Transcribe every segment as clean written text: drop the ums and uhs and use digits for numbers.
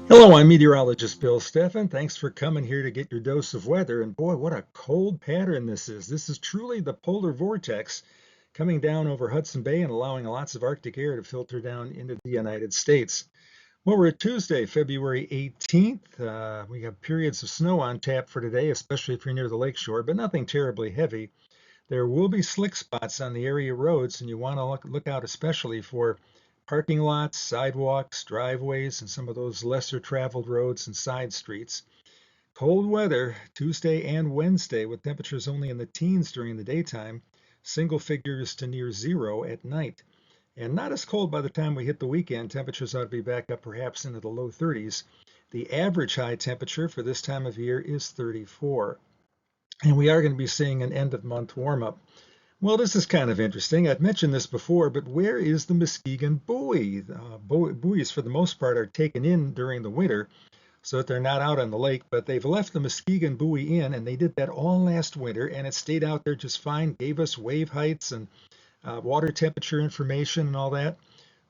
Hello, I'm meteorologist Bill Steffen. Thanks for coming here to get your dose of weather. And boy, what a cold pattern this is. This is truly the polar vortex coming down over Hudson Bay and allowing lots of Arctic air to filter down into the United States. Well, we're at Tuesday, February 18th. We have periods of snow on tap for today, especially if you're near the lakeshore, but nothing terribly heavy. There will be slick spots on the area roads, and you want to look out especially for parking lots, sidewalks, driveways, and some of those lesser traveled roads and side streets. Cold weather Tuesday and Wednesday with temperatures only in the teens during the daytime, single figures to near zero at night. And not as cold by the time we hit the weekend. Temperatures ought to be back up perhaps into the low 30s. The average high temperature for this time of year is 34. And we are going to be seeing an end of month warm up. Well, this is kind of interesting. I've mentioned this before, but where is the Muskegon buoy? Buoys, for the most part, are taken in during the winter so that they're not out on the lake, but they've left the Muskegon buoy in, and they did that all last winter, and it stayed out there just fine, gave us wave heights and water temperature information and all that.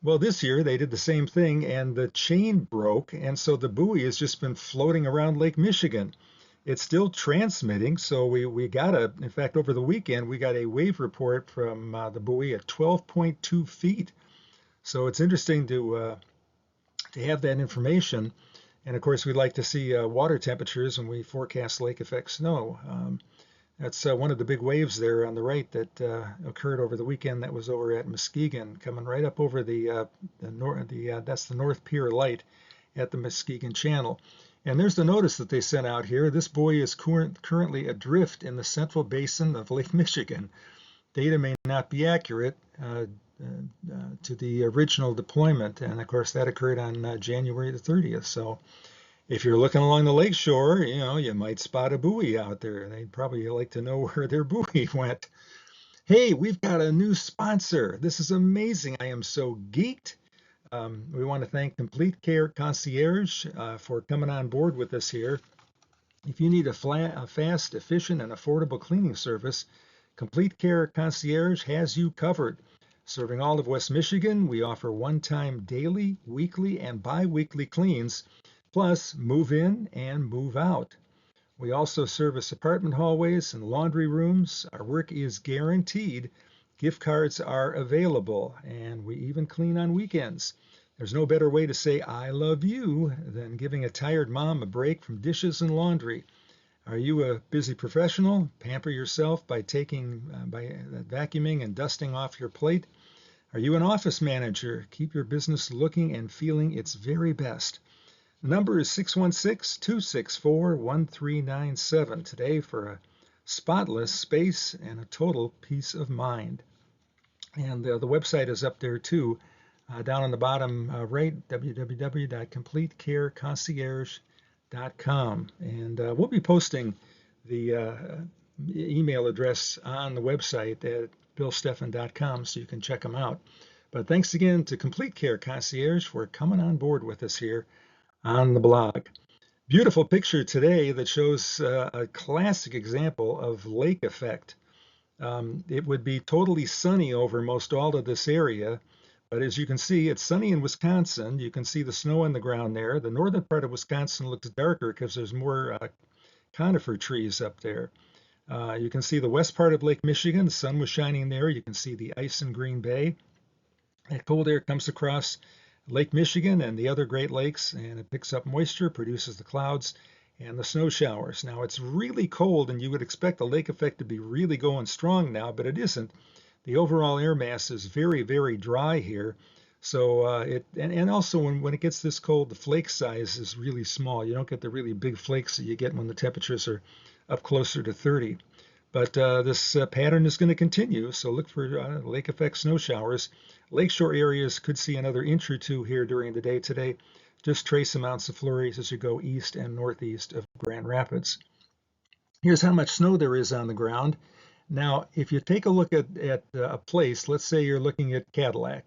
Well, this year they did the same thing, and the chain broke, and so the buoy has just been floating around Lake Michigan. It's still transmitting, so we got in fact, over the weekend, we got a wave report from the buoy at 12.2 feet. So it's interesting to have that information. And of course, we'd like to see water temperatures when we forecast lake effect snow. That's one of the big waves there on the right that occurred over the weekend. That was over at Muskegon, coming right up over that's the North Pier Light at the Muskegon Channel. And there's the notice that they sent out here. This buoy is currently adrift in the central basin of Lake Michigan. Data may not be accurate to the original deployment, and of course that occurred on January the 30th. So if you're looking along the lake shore, you might spot a buoy out there. They'd probably like to know where their buoy went. Hey, we've got a new sponsor. This is amazing. I am so geeked. We want to thank Complete Care Concierge for coming on board with us here. If you need a fast, efficient, and affordable cleaning service, Complete Care Concierge has you covered. Serving all of West Michigan, we offer one-time daily, weekly, and bi-weekly cleans, plus move in and move out. We also service apartment hallways and laundry rooms. Our work is guaranteed. Gift cards are available, and we even clean on weekends. There's no better way to say I love you than giving a tired mom a break from dishes and laundry. Are you a busy professional? Pamper yourself by vacuuming and dusting off your plate. Are you an office manager? Keep your business looking and feeling its very best. The number is 616-264-1397 today for a spotless space and a total peace of mind. And the website is up there too, down on the bottom right, www.completecareconcierge.com. And we'll be posting the email address on the website at billsteffen.com so you can check them out. But thanks again to Complete Care Concierge for coming on board with us here on the blog. Beautiful picture today that shows a classic example of lake effect. It would be totally sunny over most all of this area, but as you can see, it's sunny in Wisconsin. You can see the snow on the ground there. The northern part of Wisconsin looks darker because there's more conifer trees up there. You can see the west part of Lake Michigan. The sun was shining there. You can see the ice in Green Bay. That cold air comes across Lake Michigan and the other Great Lakes, and it picks up moisture, produces the clouds and the snow showers. Now, it's really cold, and you would expect the lake effect to be really going strong now, but it isn't. The overall air mass is very, very dry here. So and also when it gets this cold, the flake size is really small. You don't get the really big flakes that you get when the temperatures are up closer to 30. But this pattern is going to continue, so look for lake effect snow showers. Lakeshore areas could see another inch or two here during the day today. Just trace amounts of flurries as you go east and northeast of Grand Rapids. Here's how much snow there is on the ground. Now, if you take a look at a place, let's say you're looking at Cadillac,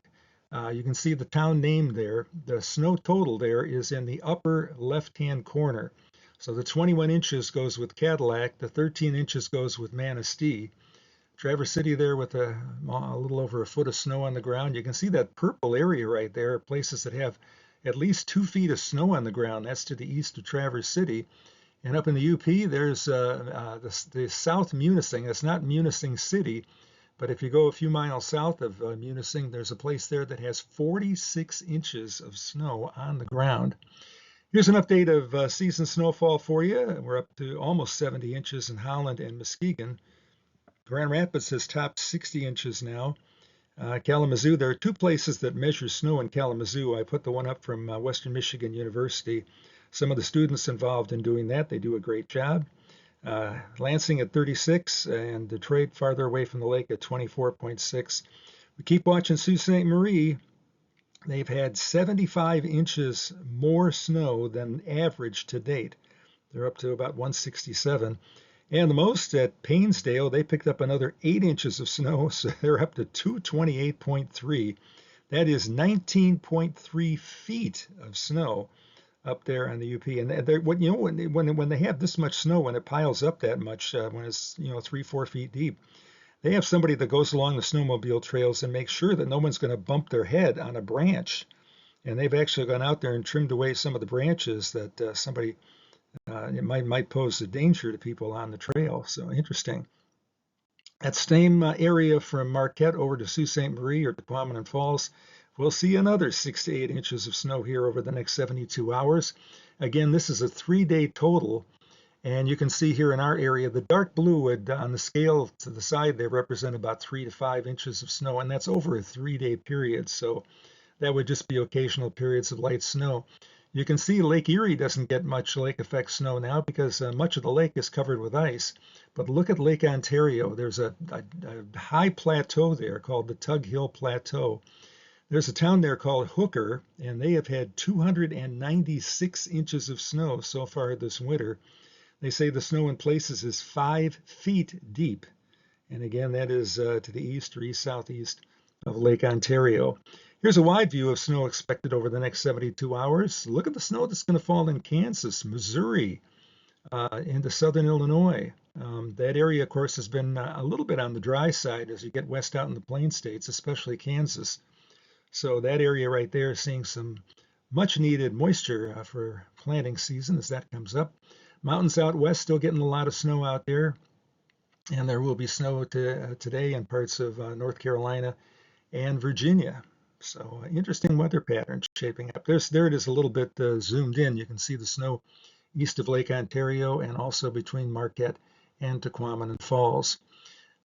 you can see the town name there. The snow total there is in the upper left-hand corner. So the 21 inches goes with Cadillac, the 13 inches goes with Manistee. Traverse City there with a little over a foot of snow on the ground. You can see that purple area right there, places that have at least 2 feet of snow on the ground. That's to the east of Traverse City. And up in the UP, there's the South Munising. It's not Munising City, but if you go a few miles south of Munising, there's a place there that has 46 inches of snow on the ground. Here's an update of season snowfall for you. We're up to almost 70 inches in Holland and Muskegon. Grand Rapids has topped 60 inches now. Kalamazoo, there are two places that measure snow in Kalamazoo. I put the one up from Western Michigan University. Some of the students involved in doing that, they do a great job. Lansing at 36 and Detroit farther away from the lake at 24.6. We keep watching Sault Ste. Marie. They've had 75 inches more snow than average to date. They're up to about 167. And the most at Painesdale, they picked up another 8 inches of snow, so they're up to 228.3. That is 19.3 feet of snow up there on the UP. And when they have this much snow, when it piles up that much, when it's 3-4 feet deep, they have somebody that goes along the snowmobile trails and makes sure that no one's going to bump their head on a branch. And they've actually gone out there and trimmed away some of the branches that somebody it might pose a danger to people on the trail. So interesting. That same area from Marquette over to Sault Ste. Marie or to Quamanon Falls, we'll see another 6 to 8 inches of snow here over the next 72 hours. Again, this is a 3-day total. And you can see here in our area, the dark blue would, on the scale to the side, they represent about 3 to 5 inches of snow, and that's over a 3-day period. So that would just be occasional periods of light snow. You can see Lake Erie doesn't get much lake effect snow now because much of the lake is covered with ice. But look at Lake Ontario. There's a high plateau there called the Tug Hill Plateau. There's a town there called Hooker, and they have had 296 inches of snow so far this winter. They say the snow in places is 5 feet deep. And again, that is to the east or east-southeast of Lake Ontario. Here's a wide view of snow expected over the next 72 hours. Look at the snow that's going to fall in Kansas, Missouri, into southern Illinois. That area, of course, has been a little bit on the dry side as you get west out in the plain states, especially Kansas. So that area right there is seeing some much needed moisture for planting season as that comes up. Mountains out west still getting a lot of snow out there, and there will be snow today in parts of North Carolina and Virginia. So interesting weather pattern shaping up. There it is a little bit zoomed in. You can see the snow east of Lake Ontario and also between Marquette and Quamanon Falls.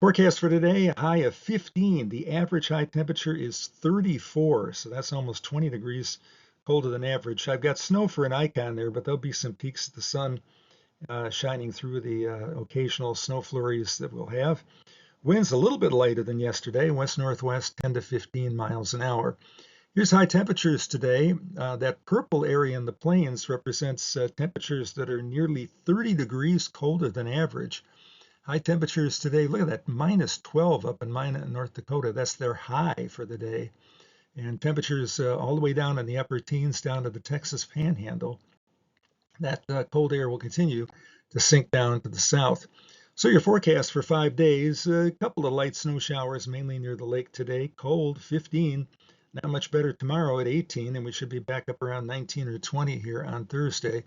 Forecast for today, a high of 15. The average high temperature is 34, so that's almost 20 degrees colder than average. I've got snow for an icon there, but there'll be some peaks of the sun shining through the occasional snow flurries that we'll have. Winds a little bit lighter than yesterday, west-northwest, 10 to 15 miles an hour. Here's high temperatures today. That purple area in the plains represents temperatures that are nearly 30 degrees colder than average. High temperatures today, look at that, minus 12 up in North Dakota. That's their high for the day. And temperatures all the way down in the upper teens down to the Texas Panhandle. That cold air will continue to sink down to the south. So your forecast for 5 days, a couple of light snow showers mainly near the lake today, cold 15, not much better tomorrow at 18, and we should be back up around 19 or 20 here on Thursday.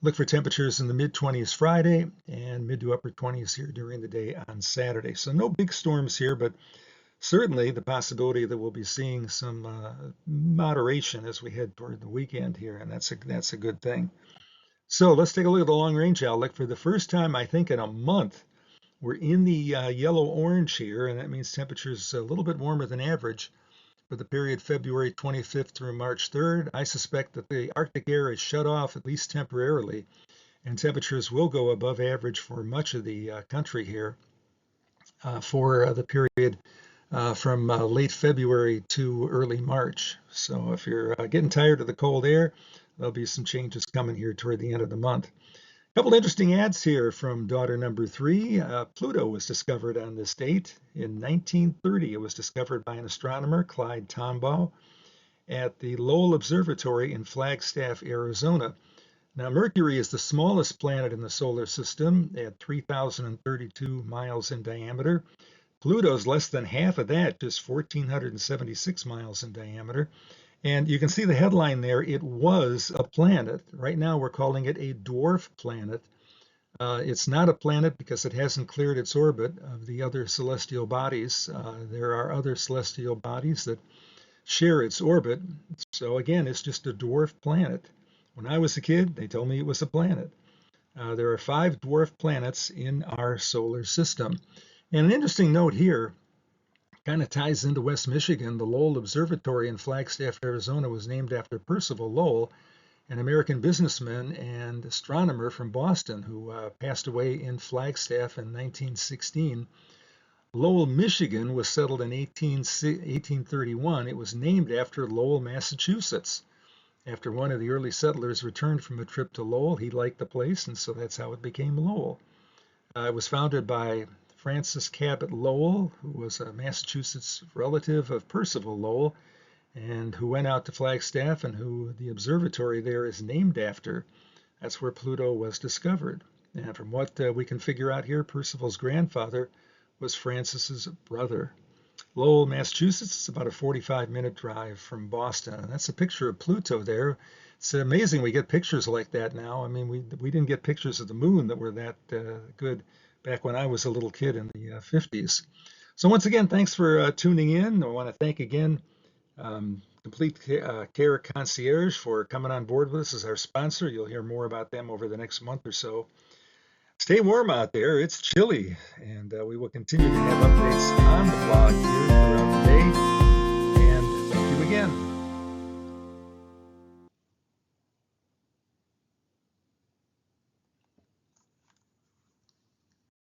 Look for temperatures in the mid-20s Friday and mid to upper 20s here during the day on Saturday. So no big storms here, but certainly the possibility that we'll be seeing some moderation as we head toward the weekend here, and that's a good thing. So let's take a look at the long-range outlook. For the first time, I think, in a month, we're in the yellow-orange here, and that means temperatures a little bit warmer than average for the period February 25th through March 3rd. I suspect that the Arctic air is shut off, at least temporarily, and temperatures will go above average for much of the country here for the period from late February to early March. So if you're getting tired of the cold air, there'll be some changes coming here toward the end of the month. A couple interesting ads here from daughter number 3. Pluto was discovered on this date in 1930. It was discovered by an astronomer, Clyde Tombaugh, at the Lowell Observatory in Flagstaff, Arizona. Now, Mercury is the smallest planet in the solar system at 3,032 miles in diameter. Pluto's less than half of that, just 1,476 miles in diameter. And you can see the headline there. It was a planet. Right now, we're calling it a dwarf planet. It's not a planet because it hasn't cleared its orbit of the other celestial bodies. There are other celestial bodies that share its orbit. So again, it's just a dwarf planet. When I was a kid, they told me it was a planet. There are 5 dwarf planets in our solar system. And an interesting note here kind of ties into West Michigan. The Lowell Observatory in Flagstaff, Arizona was named after Percival Lowell, an American businessman and astronomer from Boston who passed away in Flagstaff in 1916. Lowell, Michigan was settled in 1831. It was named after Lowell, Massachusetts. After one of the early settlers returned from a trip to Lowell, he liked the place, and so that's how it became Lowell. It was founded by Francis Cabot Lowell, who was a Massachusetts relative of Percival Lowell, and who went out to Flagstaff and who the observatory there is named after. That's where Pluto was discovered. And from what we can figure out here, Percival's grandfather was Francis's brother. Lowell, Massachusetts is about a 45-minute drive from Boston. And that's a picture of Pluto there. It's amazing we get pictures like that now. I mean, we didn't get pictures of the moon that were that good back when I was a little kid in the 50s. So once again, thanks for tuning in. I want to thank again Complete Care Concierge for coming on board with us as our sponsor. You'll hear more about them over the next month or so. Stay warm out there. It's chilly, and we will continue to have updates on the blog here throughout the day. And thank you again.